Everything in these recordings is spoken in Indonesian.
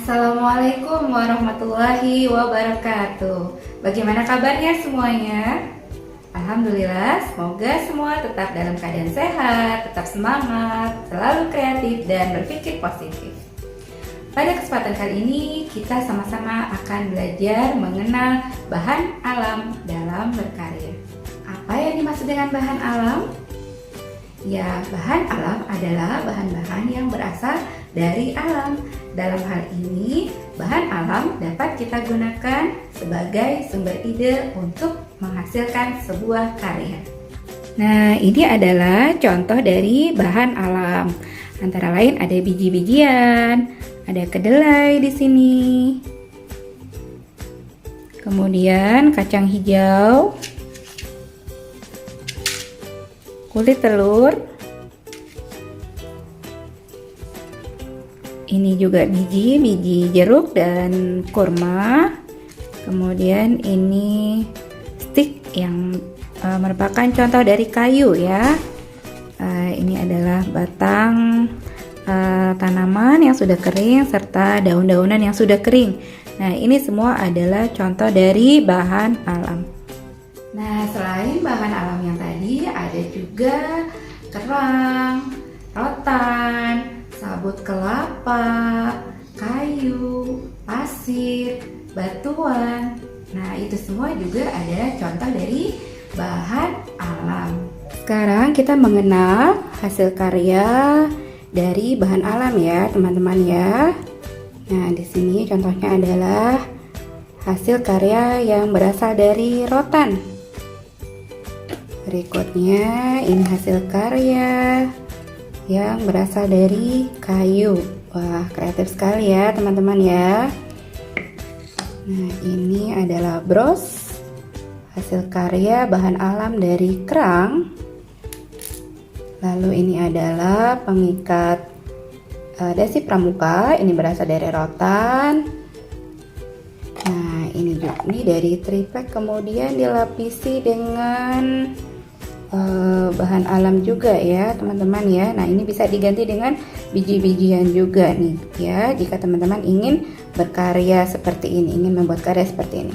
Assalamualaikum warahmatullahi wabarakatuh. Bagaimana kabarnya semuanya? Alhamdulillah, semoga semua tetap dalam keadaan sehat, tetap semangat, selalu kreatif dan berpikir positif. Pada kesempatan kali ini, kita sama-sama akan belajar mengenal bahan alam dalam berkarya. Apa yang dimaksud dengan bahan alam? Ya, bahan alam adalah bahan-bahan yang berasal dari alam. Dalam hal ini, bahan alam dapat kita gunakan sebagai sumber ide untuk menghasilkan sebuah karya. Nah, ini adalah contoh dari bahan alam. Antara lain ada biji-bijian, ada kedelai di sini. Kemudian kacang hijau, kulit telur. Ini juga biji jeruk dan kurma. Kemudian ini stik yang merupakan contoh dari kayu ya. Ini adalah batang tanaman yang sudah kering serta daun-daunan yang sudah kering. Nah, ini semua adalah contoh dari bahan alam. Nah, selain bahan alam yang tadi, ada juga kerang, rotan, sabut kelapa, kayu, pasir, batuan. Nah, itu semua juga adalah contoh dari bahan alam. Sekarang kita mengenal hasil karya dari bahan alam ya, teman-teman ya. Nah, di sini contohnya adalah hasil karya yang berasal dari rotan. Berikutnya ini hasil karya yang berasal dari kayu. Wah, kreatif sekali ya teman-teman ya. Nah, ini adalah bros, hasil karya bahan alam dari kerang. Lalu ini adalah pengikat dasi pramuka, ini berasal dari rotan. Nah, ini dari triplek, kemudian dilapisi dengan bahan alam juga ya teman-teman ya. Nah, ini bisa diganti dengan biji-bijian juga nih ya, jika teman-teman ingin berkarya seperti ini, ingin membuat karya seperti ini.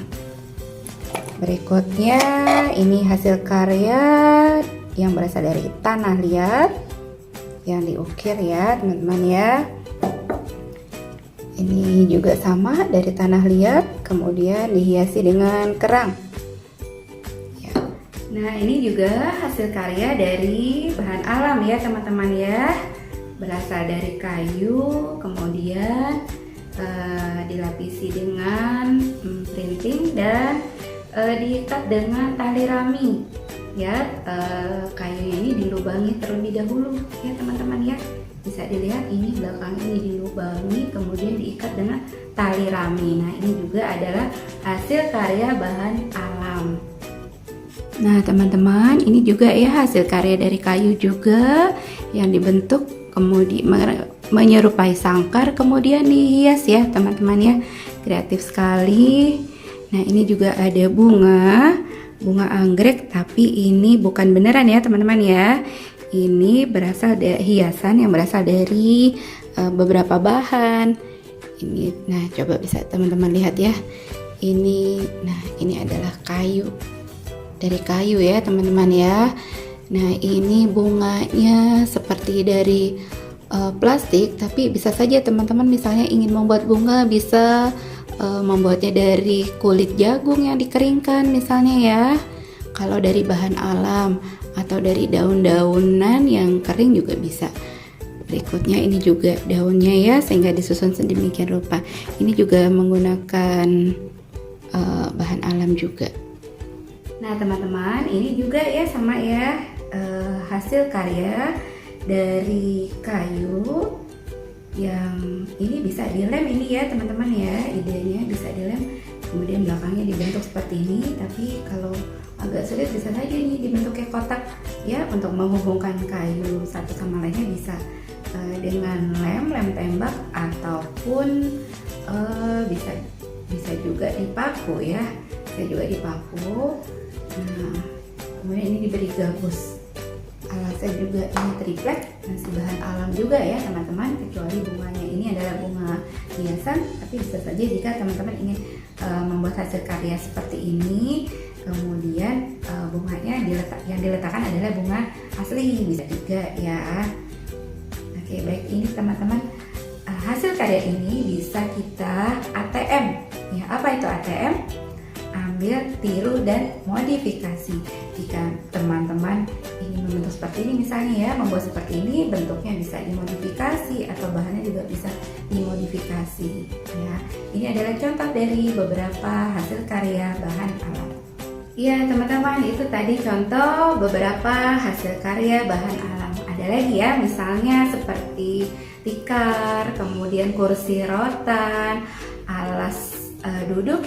Berikutnya ini hasil karya yang berasal dari tanah liat yang diukir ya teman-teman ya. Ini juga sama dari tanah liat, kemudian dihiasi dengan kerang. Nah, ini juga hasil karya dari bahan alam ya teman-teman ya. Berasal dari kayu, kemudian dilapisi dengan printing dan diikat dengan tali rami ya. Kayunya ini dilubangi terlebih dahulu ya teman-teman ya. Bisa dilihat ini belakang ini dilubangi, kemudian diikat dengan tali rami. Nah, ini juga adalah hasil karya bahan alam. Nah, teman-teman, ini juga ya hasil karya dari kayu juga yang dibentuk kemudian menyerupai sangkar, kemudian dihias ya teman-teman ya. Kreatif sekali. Nah, ini juga ada bunga anggrek, tapi ini bukan beneran ya teman-teman ya. Ini berasal dari hiasan yang berasal dari beberapa bahan. Ini, nah coba bisa teman-teman lihat ya. Ini adalah kayu. Dari kayu ya teman-teman ya. Nah, ini bunganya seperti dari plastik, tapi bisa saja teman-teman misalnya ingin membuat bunga bisa membuatnya dari kulit jagung yang dikeringkan misalnya ya. Kalau dari bahan alam atau dari daun-daunan yang kering juga bisa. Berikutnya ini juga daunnya ya, sehingga disusun sedemikian rupa. Ini juga menggunakan bahan alam juga. Nah, teman-teman, ini juga ya sama ya, hasil karya dari kayu yang ini bisa dilem ini ya teman-teman ya. Idenya bisa dilem, kemudian belakangnya dibentuk seperti ini. Tapi kalau agak sulit bisa saja ini dibentuknya kotak ya, untuk menghubungkan kayu satu sama lainnya bisa dengan lem tembak, ataupun bisa juga dipaku ya. Bisa juga dipaku. Nah, kemudian ini diberi gabus, alas rasa juga ini triplek masih bahan alam juga ya teman-teman, kecuali bunganya ini adalah bunga hiasan. Tapi bisa saja jika teman-teman ingin membuat hasil karya seperti ini, kemudian bunganya yang diletakkan adalah bunga asli, bisa juga ya. Oke, baik, ini teman-teman hasil karya ini bisa kita ATM ya. Apa itu ATM? Ambil, tiru, dan modifikasi. Jika teman-teman ingin membentuk seperti ini misalnya ya, membuat seperti ini, bentuknya bisa dimodifikasi atau bahannya juga bisa dimodifikasi ya. Ini adalah contoh dari beberapa hasil karya bahan alam. Ya teman-teman, itu tadi contoh beberapa hasil karya bahan alam. Ada lagi ya, misalnya seperti tikar, kemudian kursi rotan, alas duduk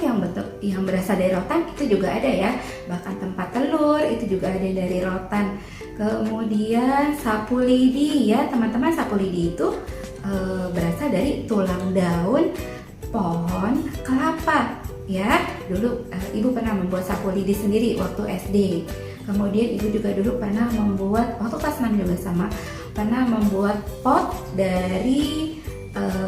yang berasal dari rotan, itu juga ada ya. Bahkan tempat telur itu juga ada dari rotan. Kemudian sapu lidi ya teman-teman, sapu lidi itu berasal dari tulang daun pohon kelapa ya. Dulu ibu pernah membuat sapu lidi sendiri waktu SD. Kemudian ibu juga dulu pernah membuat, waktu kelas 6 juga sama, pernah membuat pot dari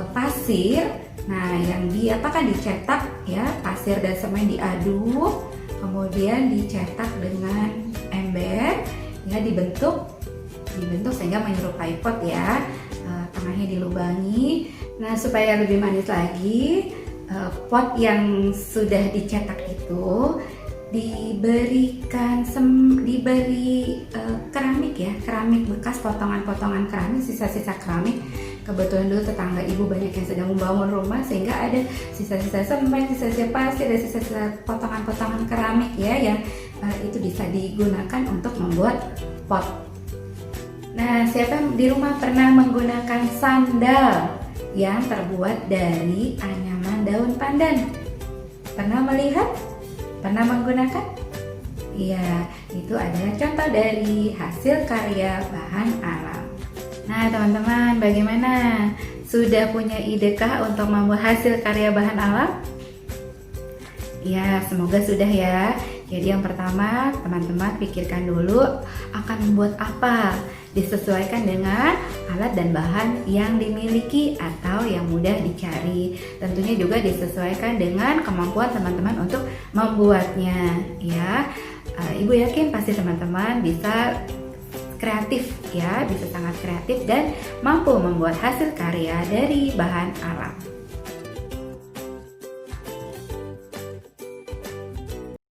pasir. Nah, yang diapakan dicetak ya, pasir dan semen diaduk, kemudian dicetak dengan ember ya, dibentuk sehingga menyerupai pot ya. Tengahnya dilubangi. Nah, supaya lebih manis lagi, pot yang sudah dicetak itu diberi keramik ya, keramik bekas, potongan-potongan keramik, sisa-sisa keramik. Kebetulan dulu tetangga ibu banyak yang sedang membangun rumah, sehingga ada sisa-sisa semen, sisa-sisa pasir, dan sisa-sisa potongan-potongan keramik ya, yang itu bisa digunakan untuk membuat pot. Nah, siapa di rumah pernah menggunakan sandal yang terbuat dari anyaman daun pandan? Pernah melihat? Pernah menggunakan? Iya, itu adalah contoh dari hasil karya bahan alam. Nah teman-teman, bagaimana? Sudah punya idekah untuk membuat hasil karya bahan alam? Ya, semoga sudah ya. Jadi yang pertama, teman-teman pikirkan dulu akan membuat apa. Disesuaikan dengan alat dan bahan yang dimiliki atau yang mudah dicari. Tentunya juga disesuaikan dengan kemampuan teman-teman untuk membuatnya ya. Ibu yakin pasti teman-teman bisa kreatif ya, bisa sangat kreatif dan mampu membuat hasil karya dari bahan alam.